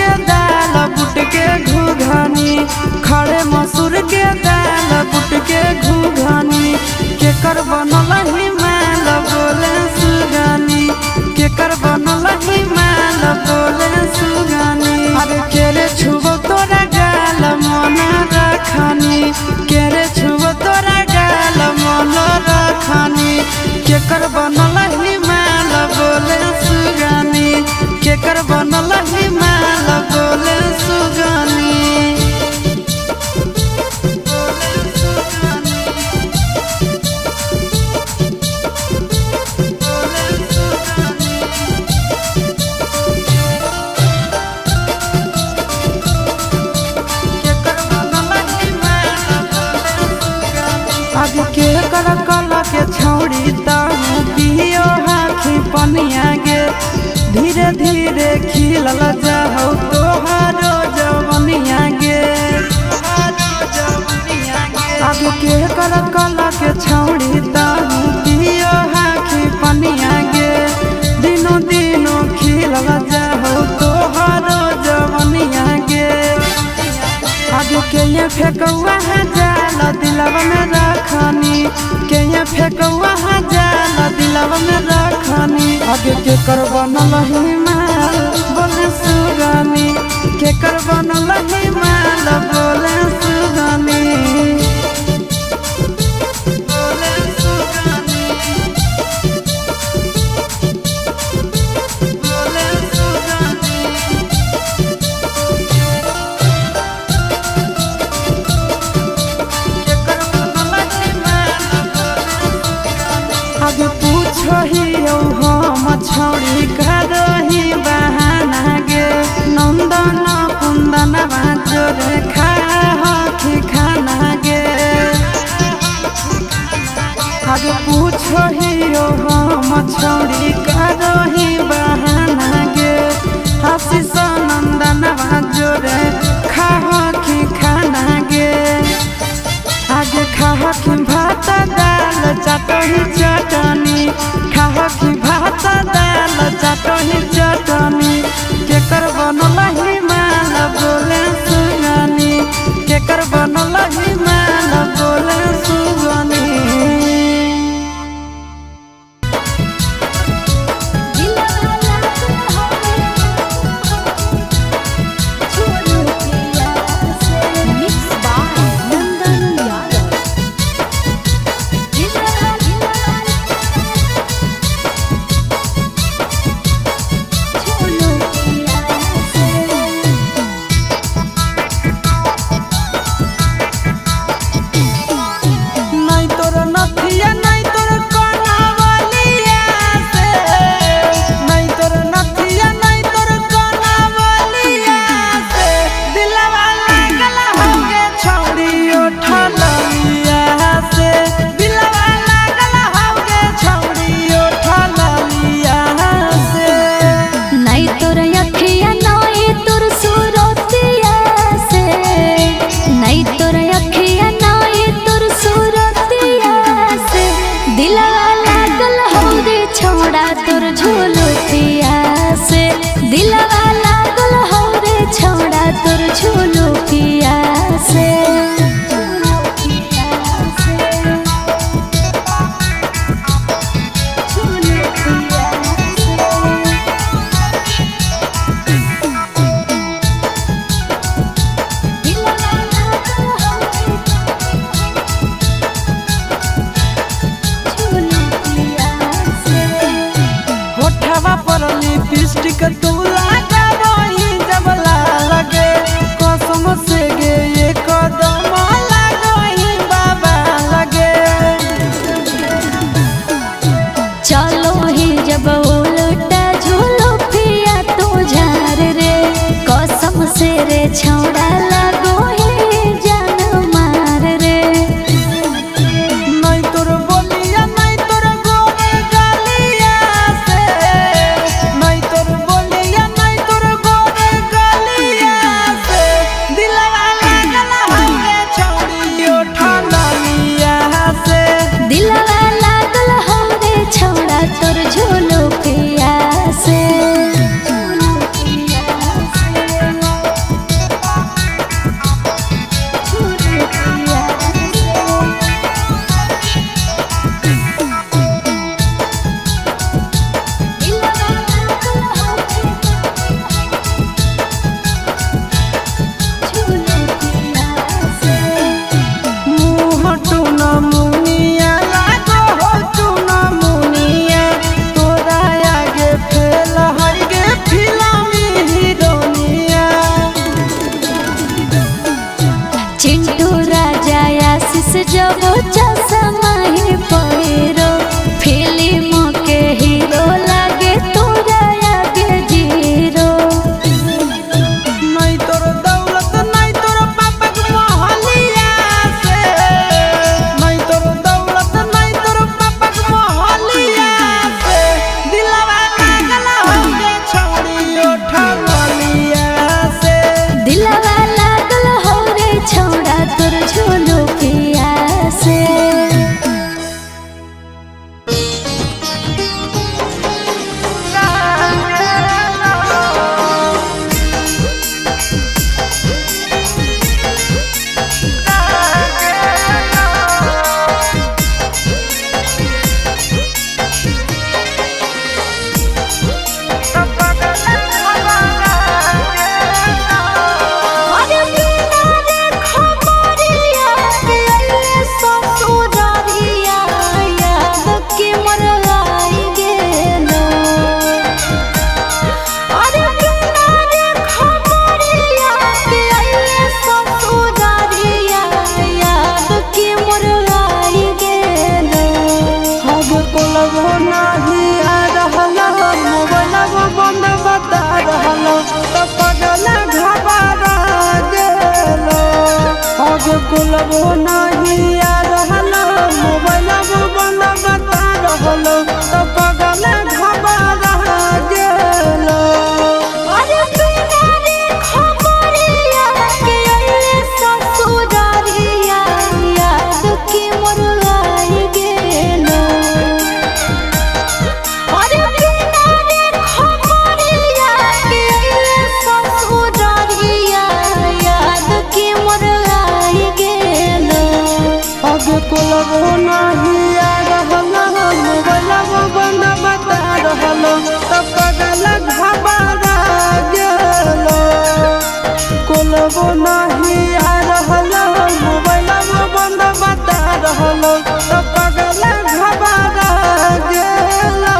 के दाल बुट के घुघनी, खड़े मसूर के दाल बुट के घुघनी, केकर बनल हिमाल बोले सुगनी, केकर बनल हिमाल बोले सुगनी। अरे केरे छुबो तोरा गाल मन रखनी, केरे छुबो तोरा गाल मन रखनी, केकर बनल हिमाल बोले सुगनी, केकर बनल हिमाल बोले सुगनी। आगे के कर कल के छौड़ी तहु पियो हाथी पनिया गे, धीरे धीरे खिलल जाहु तोहारो जवनिया गे। आगे के कर कल के छौड़ी तहु पियो हाथी पनिया गे, दिनों दिनों खिलल जाहु तोहारो जवनिया गे। आगे के ये फेकौआ जाल दिलवा में रखनी, के ये फेकौआ जाल दिलवा में रखनी। आगे के कर बनल हिमाल बोले सुगनी, के कर बनल हिमाल बोले सुगनी। आगे पूछो ही हम छौड़ी करही बहाना गे, नंदन कुंदन बाजोर खाही खाना गे। आगे पूछो ही हम छौड़ी करही बहाना गे, आशीष नंदन बाजोर खाही खाना गे। आगे खाही भात दाल चटनी चटनी, खाही भात दाल चटनी चटनी, केकर बनल हिमाल बोले सुगनी, केकर बनल हिमाल बोले सुगनी। कुलबो नहीं आ रहलो मोबाइल बंद बता रहलो तो पगल घबरा गेलो। अरे बिना रे खबरिया के अइले ससुरारिया याद के मोर आई गेलो। अरे बिना रे खबरिया के अइले ससुरारिया याद के मोर आई गेलो। आगे कुलबो नहीं आ रहलो मोबाइल बंद बता रहलो तो पगल घबरा गेलो। कुलबो नहीं आ रहलो मोबाइल बंद बता रहलो तो पगल घबरा गेलो।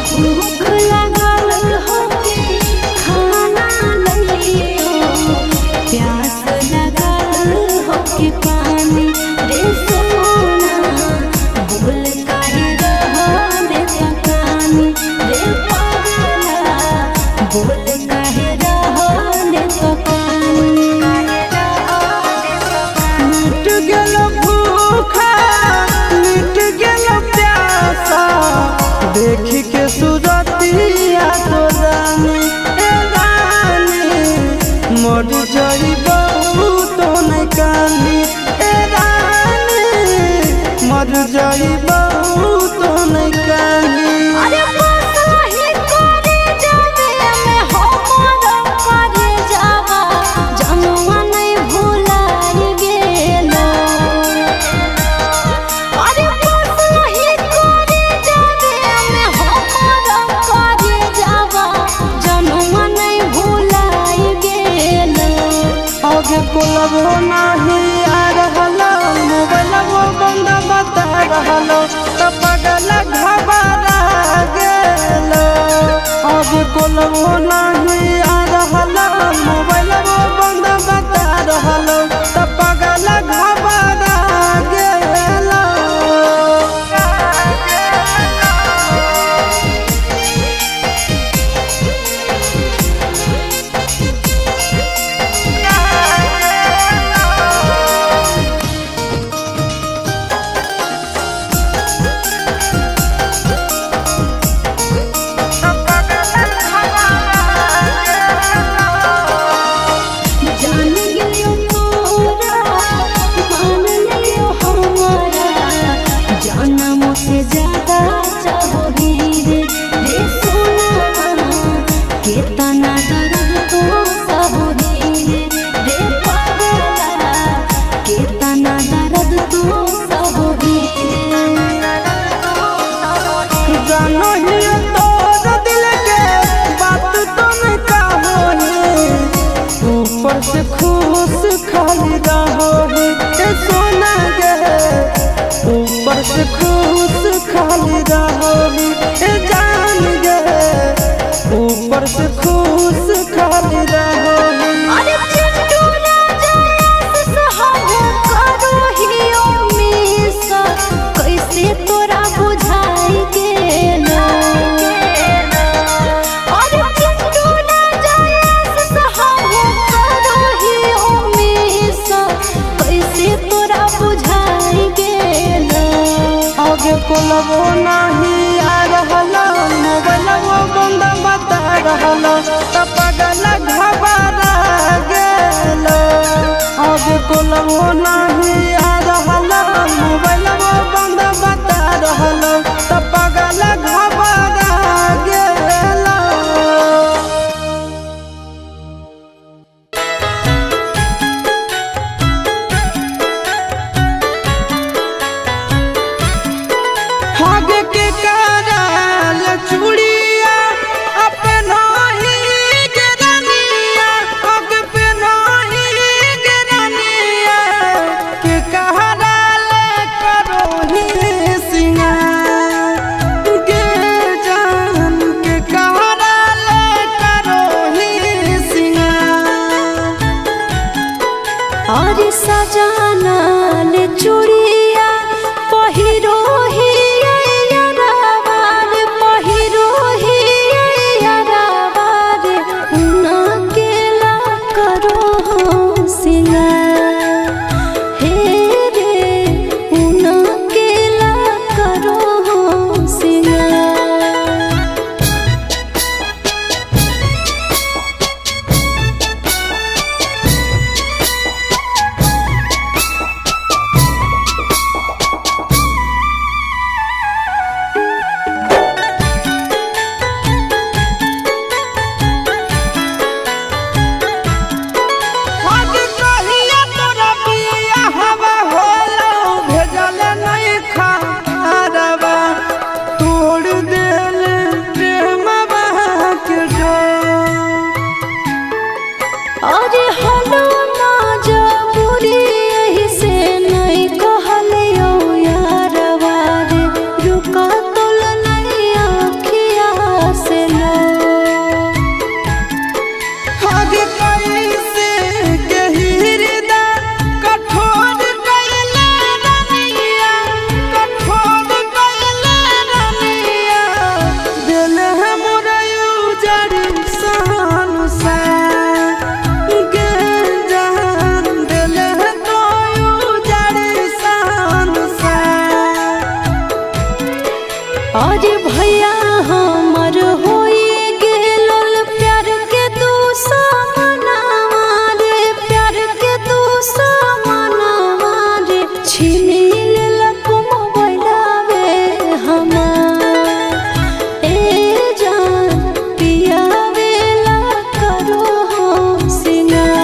भूख लागल होके खाना लइयो, प्यास लागल होके पानी रे सोना। बोल काहे रहले तकानी रे पागला, बोल काहे रहले तकानी। मिट गेलो भूखा मिट गेलो प्यासा देख के सूरतिया तो रानी ए रानी मर जाइबो तो नहीं कानी ए रानी मर जाइबो तो नहीं कानी। अरे बसही करे जावे में हमर करे जावा जनुआ नहीं भुलाई गेलो। अरे बसही करे जावे में हमर करे जावा जनुआ नहीं भुलाई गेलो। आगे कुलबो नहीं आ रहलो मोबाइल बंद बता रहलो तो पगल घबरा गेलो। आगे कुलबो नहीं आ रहलो मोबाइल बंद बता रहलो तो पगल घबरा गेलो। जान गेलियो तोरा मान लियो हमारा, जनम से ज्यादा चाहोगी रे सोना। कितना दर्द तो सहोगी रे पागला, कितना दर्द तो सहोगी। जानो ही तोर दिल के बात तुम कहोही ऊपर से खुश खाली रहोही ए सोना गे ऊपर से खुश खाली रहोही ए जान गे ऊपर से खुश खाली रहोही। अरे चिंटू राजा सहारा करो हियो मिसा कैसे तोरा बुझाई गेलो। अरे चिंटू राजा सहारा करो हियो मिसा कैसे तोरा बुझाई गेलो। आगे कुलबो नहीं आ रहलो मोबाइल बंद बता रहलो तो पगल घबरा गेलो। आगे कुलबो नहीं आ रहलो मोबाइल बंद बता रहलो तो पगल घबरा गेलो। आगे के कराल चूड़िया अपना ही गिरनिया आगे पे नहीं गिरनिया के कहरा और भैया हमर होई गेल प्यार के दुश्मनवा रे, प्यार के दुश्मनवा रे, छीन लेलक मोबाइलवे हमार। ए जान पियावेला करो हो सिंगार।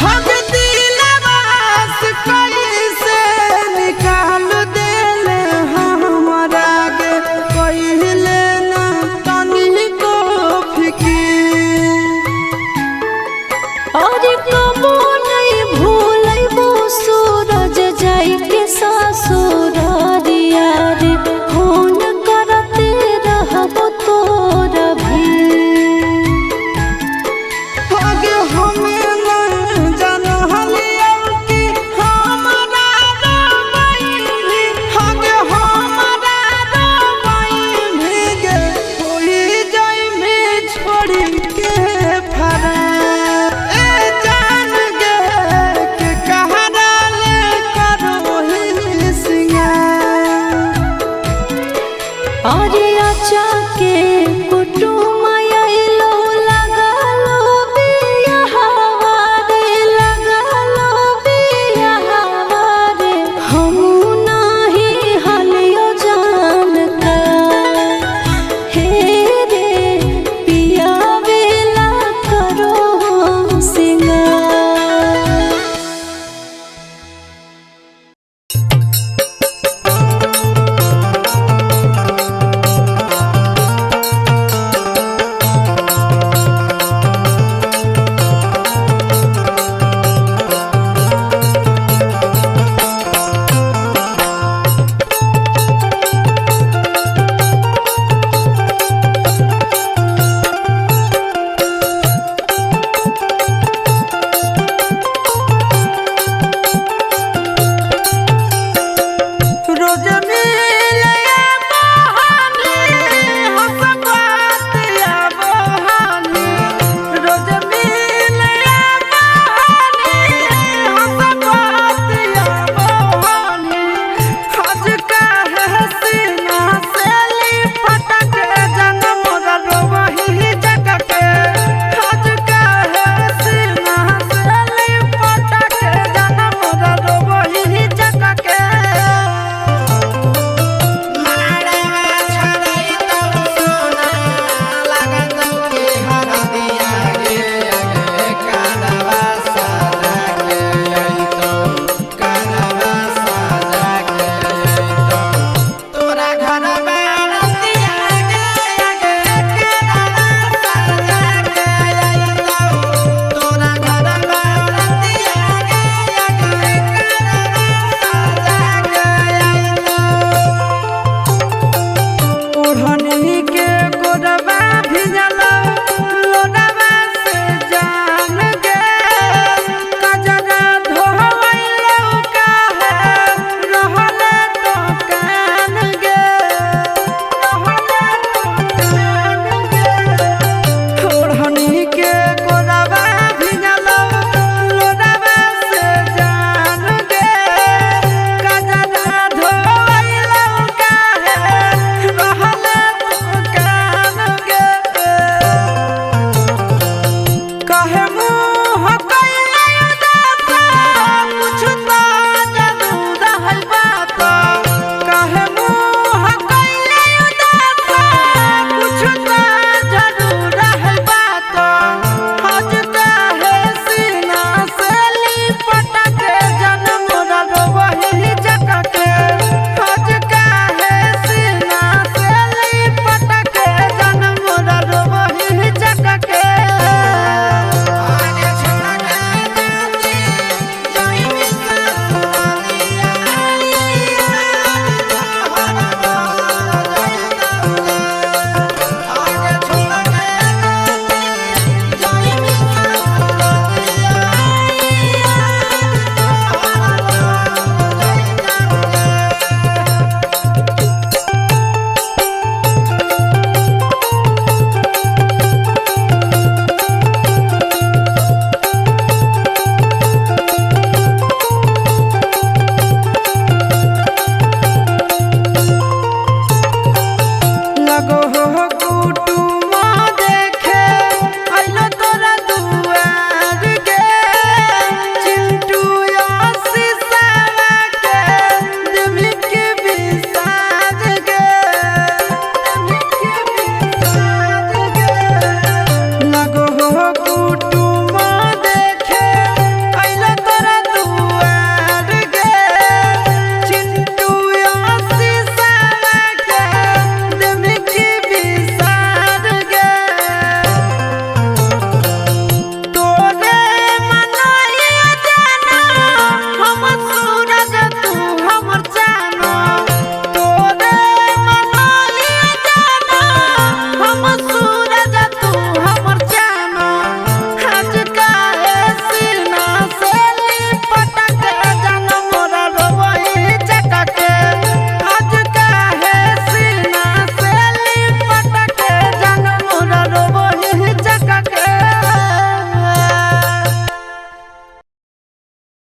हम दिलवा से कैसे निकाल देले हमरा के, कहिले ना तनिको फिकिर। और